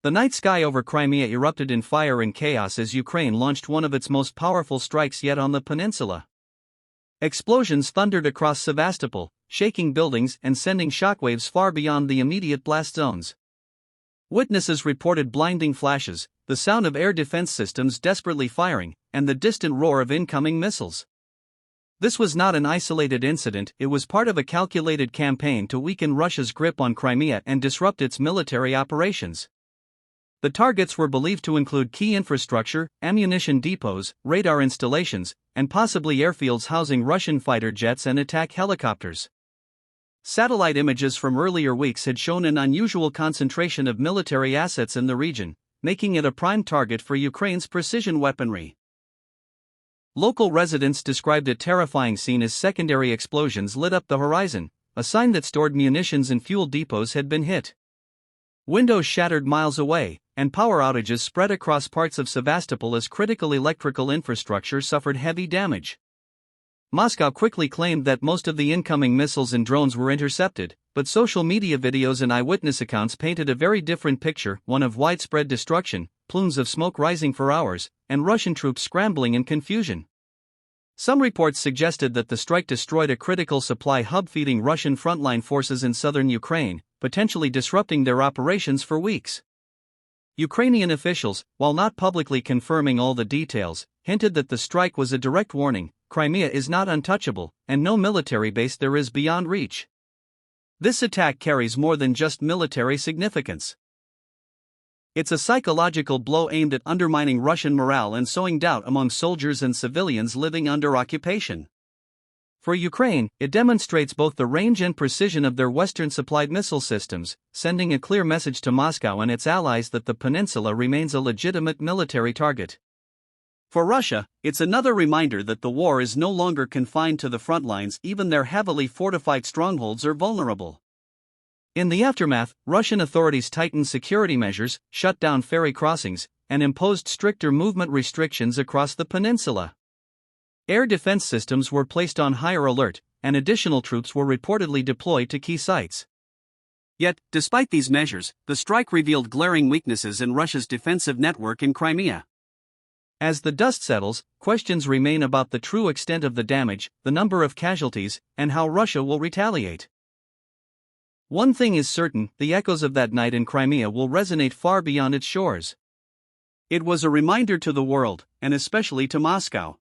The night sky over Crimea erupted in fire and chaos as Ukraine launched one of its most powerful strikes yet on the peninsula. Explosions thundered across Sevastopol, shaking buildings and sending shockwaves far beyond the immediate blast zones. Witnesses reported blinding flashes, the sound of air defense systems desperately firing, and the distant roar of incoming missiles. This was not an isolated incident, it was part of a calculated campaign to weaken Russia's grip on Crimea and disrupt its military operations. The targets were believed to include key infrastructure, ammunition depots, radar installations, and possibly airfields housing Russian fighter jets and attack helicopters. Satellite images from earlier weeks had shown an unusual concentration of military assets in the region, making it a prime target for Ukraine's precision weaponry. Local residents described a terrifying scene as secondary explosions lit up the horizon, a sign that stored munitions and fuel depots had been hit. Windows shattered miles away, and power outages spread across parts of Sevastopol as critical electrical infrastructure suffered heavy damage. Moscow quickly claimed that most of the incoming missiles and drones were intercepted, but social media videos and eyewitness accounts painted a very different picture, one of widespread destruction, plumes of smoke rising for hours, and Russian troops scrambling in confusion. Some reports suggested that the strike destroyed a critical supply hub feeding Russian frontline forces in southern Ukraine, potentially disrupting their operations for weeks. Ukrainian officials, while not publicly confirming all the details, hinted that the strike was a direct warning: Crimea is not untouchable, and no military base there is beyond reach. This attack carries more than just military significance. It's a psychological blow aimed at undermining Russian morale and sowing doubt among soldiers and civilians living under occupation. For Ukraine, it demonstrates both the range and precision of their Western-supplied missile systems, sending a clear message to Moscow and its allies that the peninsula remains a legitimate military target. For Russia, it's another reminder that the war is no longer confined to the front lines, even their heavily fortified strongholds are vulnerable. In the aftermath, Russian authorities tightened security measures, shut down ferry crossings, and imposed stricter movement restrictions across the peninsula. Air defense systems were placed on higher alert, and additional troops were reportedly deployed to key sites. Yet, despite these measures, the strike revealed glaring weaknesses in Russia's defensive network in Crimea. As the dust settles, questions remain about the true extent of the damage, the number of casualties, and how Russia will retaliate. One thing is certain: the echoes of that night in Crimea will resonate far beyond its shores. It was a reminder to the world, and especially to Moscow,